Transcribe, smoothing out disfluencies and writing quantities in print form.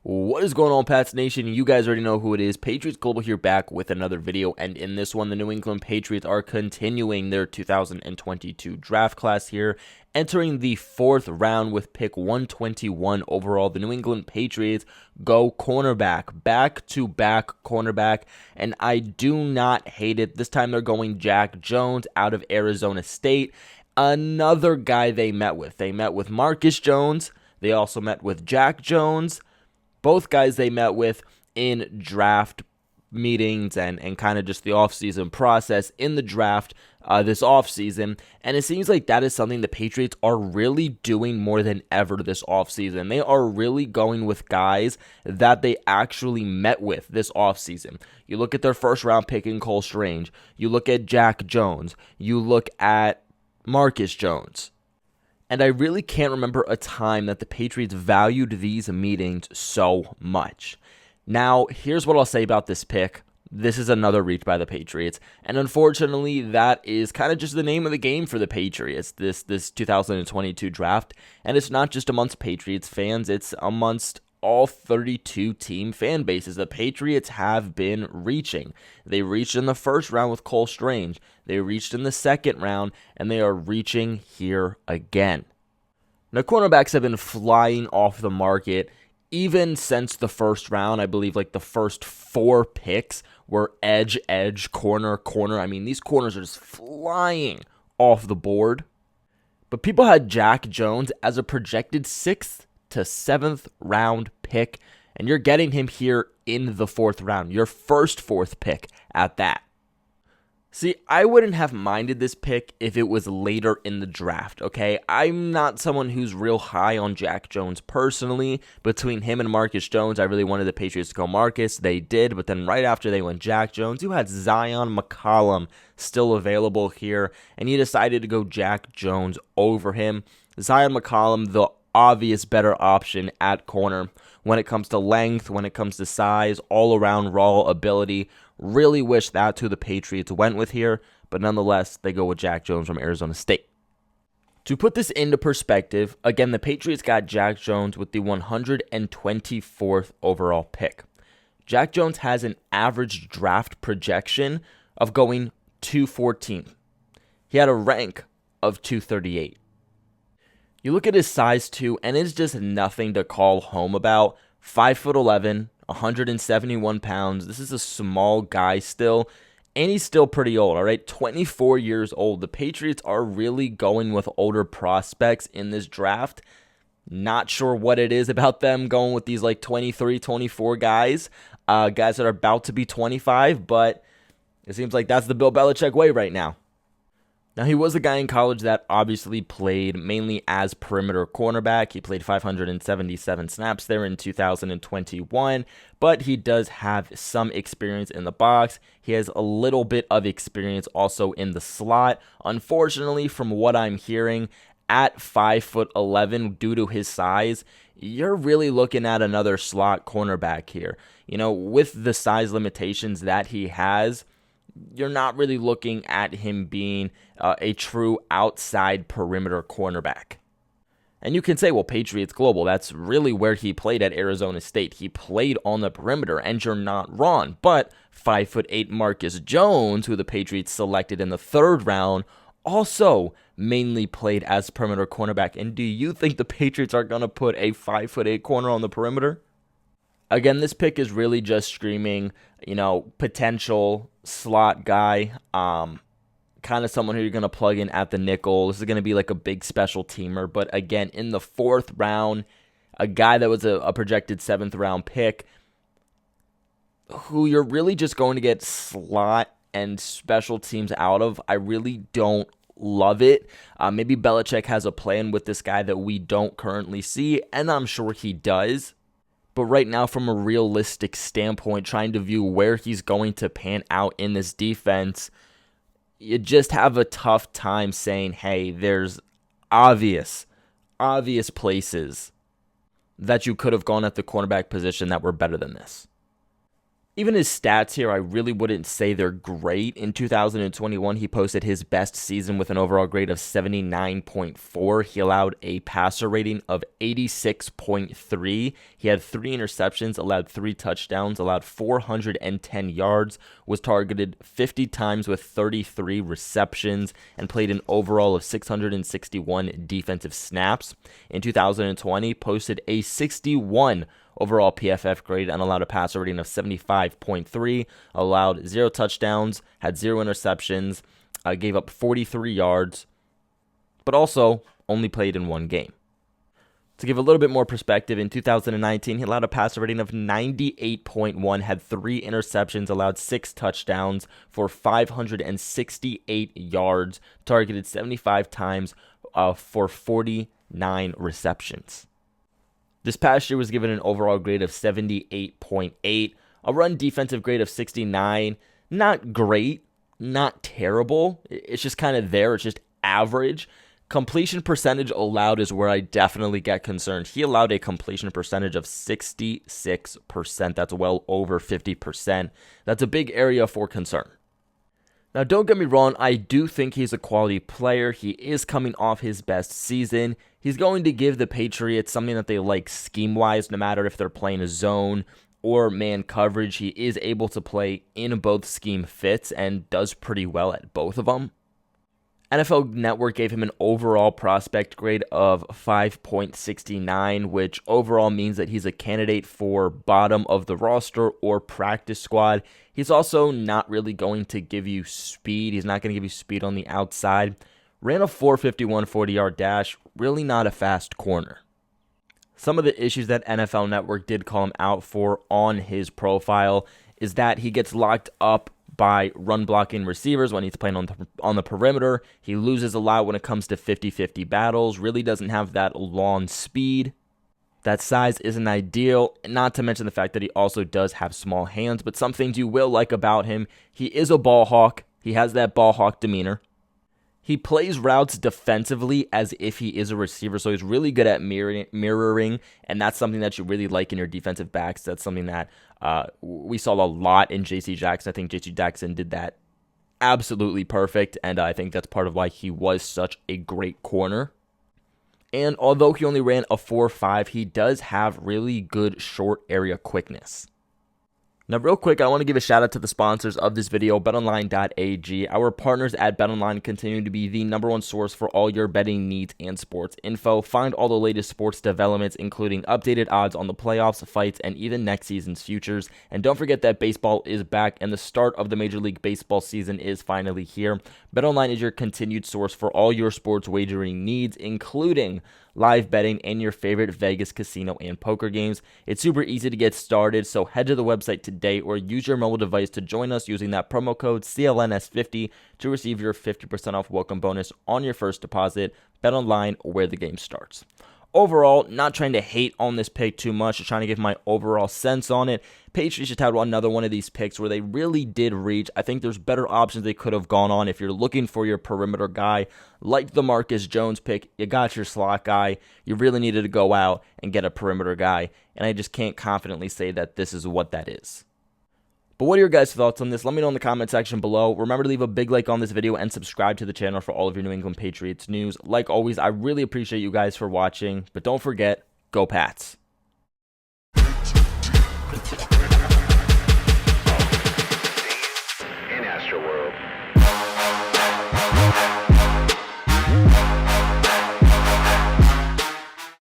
What is going on, Pats Nation? You guys already know who it is. Patriots Global here, back with another video, and in this one, the New England Patriots are continuing their 2022 draft class here, entering the fourth round with pick 121 overall. The New England Patriots go cornerback, back-to-back cornerback, and I do not hate it. This time they're going Jack Jones out of Arizona State, another guy they met with. They met with Marcus Jones. They also met with Jack Jones. Both guys they met with in draft meetings and kind of just the offseason process in the draft this offseason. And it seems like that is something the Patriots are really doing more than ever this offseason. They are really going with guys that they actually met with this offseason. You look at their first round pick in Cole Strange. You look at Jack Jones. You look at Marcus Jones. And I really can't remember a time that the Patriots valued these meetings so much. Now, here's what I'll say about this pick. This is another reach by the Patriots. And unfortunately, that is kind of just the name of the game for the Patriots, this 2022 draft. And it's not just amongst Patriots fans, it's amongst all 32 team fan bases. The Patriots have been reaching. They reached in the first round with Cole Strange. They reached in the second round, and they are reaching here again. Now, cornerbacks have been flying off the market even since the first round. I believe like the first 4 picks were edge, corner. I mean, these corners are just flying off the board. But people had Jack Jones as a projected 6th to 7th round pick, and you're getting him here in the 4th round, your first 4th pick at that. See, I wouldn't have minded this pick if it was later in the draft, okay? I'm not someone who's real high on Jack Jones personally. Between him and Marcus Jones, I really wanted the Patriots to go Marcus. They did, but then right after they went Jack Jones, you had Zion McCollum still available here, and you decided to go Jack Jones over him. Zion McCollum, the obvious better option at corner when it comes to length, when it comes to size, all-around raw ability. Really wish that's who the Patriots went with here, but nonetheless, they go with Jack Jones from Arizona State. To put this into perspective, again, the Patriots got Jack Jones with the 124th overall pick. Jack Jones has an average draft projection of going 214. He had a rank of 238. You look at his size too, and it's just nothing to call home about. 5'11", 171 pounds. This is a small guy still, and he's still pretty old, all right? 24 years old. The Patriots are really going with older prospects in this draft. Not sure what it is about them going with these like 23, 24 guys, guys that are about to be 25, but it seems like that's the Bill Belichick way right now. Now, he was a guy in college that obviously played mainly as perimeter cornerback. He played 577 snaps there in 2021, but he does have some experience in the box. He has a little bit of experience also in the slot. Unfortunately, from what I'm hearing, at 5'11", due to his size, you're really looking at another slot cornerback here. You know, with the size limitations that he has, you're not really looking at him being a true outside perimeter cornerback. And you can say, well, Patriots Global, that's really where he played at Arizona State. He played on the perimeter, and you're not wrong. But 5'8" Marcus Jones, who the Patriots selected in the 3rd round, also mainly played as perimeter cornerback. And do you think the Patriots are going to put a 5'8" corner on the perimeter? Again, this pick is really just screaming, potential slot guy, kind of someone who you're going to plug in at the nickel. This is going to be like a big special teamer. But again, in the 4th round, a guy that was a projected 7th round pick, who you're really just going to get slot and special teams out of. I really don't love it. Maybe Belichick has a plan with this guy that we don't currently see, and I'm sure he does. But right now, from a realistic standpoint, trying to view where he's going to pan out in this defense, you just have a tough time saying, hey, there's obvious places that you could have gone at the cornerback position that were better than this. Even his stats here, I really wouldn't say they're great. In 2021, he posted his best season with an overall grade of 79.4. He allowed a passer rating of 86.3. He had 3 interceptions, allowed 3 touchdowns, allowed 410 yards, was targeted 50 times with 33 receptions, and played an overall of 661 defensive snaps. In 2020, posted a 61 overall PFF grade and allowed a passer rating of 75.3, allowed 0 touchdowns, had 0 interceptions, gave up 43 yards, but also only played in 1 game. To give a little bit more perspective, in 2019, he allowed a passer rating of 98.1, had 3 interceptions, allowed 6 touchdowns for 568 yards, targeted 75 times for 49 receptions. This past year was given an overall grade of 78.8, a run defensive grade of 69. Not great, not terrible. It's just kind of there. It's just average. Completion percentage allowed is where I definitely get concerned. He allowed a completion percentage of 66%. That's well over 50%. That's a big area for concern. Now, don't get me wrong, I do think he's a quality player. He is coming off his best season. He's going to give the Patriots something that they like scheme-wise, no matter if they're playing a zone or man coverage. He is able to play in both scheme fits and does pretty well at both of them. NFL Network gave him an overall prospect grade of 5.69, which overall means that he's a candidate for bottom of the roster or practice squad. He's also not really going to give you speed. He's not going to give you speed on the outside. Ran a 4.51 40-yard dash, really not a fast corner. Some of the issues that NFL Network did call him out for on his profile is that he gets locked up by run blocking receivers when he's playing on the perimeter. He loses a lot when it comes to 50-50 battles, really doesn't have that long speed. That size isn't ideal, not to mention the fact that he also does have small hands, but some things you will like about him, he is a ball hawk. He has that ball hawk demeanor. He plays routes defensively as if he is a receiver, so he's really good at mirroring, and that's something that you really like in your defensive backs. That's something that we saw a lot in J.C. Jackson. I think J.C. Jackson did that absolutely perfect, and I think that's part of why he was such a great corner. And although he only ran a 4.5, he does have really good short area quickness. Now, real quick, I want to give a shout out to the sponsors of this video, betonline.ag. Our partners at BetOnline continue to be the #1 source for all your betting needs and sports info. Find all the latest sports developments, including updated odds on the playoffs, fights, and even next season's futures. And don't forget that baseball is back, and the start of the Major League Baseball season is finally here. BetOnline is your continued source for all your sports wagering needs, including live betting and your favorite Vegas casino and poker games. It's super easy to get started, so head to the website today or use your mobile device to join us using that promo code CLNS50 to receive your 50% off welcome bonus on your first deposit. BetOnline, where the game starts. Overall, not trying to hate on this pick too much, just trying to give my overall sense on it. Patriots just had another one of these picks where they really did reach. I think there's better options they could have gone on if you're looking for your perimeter guy. Like the Marcus Jones pick, you got your slot guy. You really needed to go out and get a perimeter guy, and I just can't confidently say that this is what that is. But what are your guys' thoughts on this? Let me know in the comment section below. Remember to leave a big like on this video and subscribe to the channel for all of your New England Patriots news. Like always, I really appreciate you guys for watching, but don't forget, go Pats.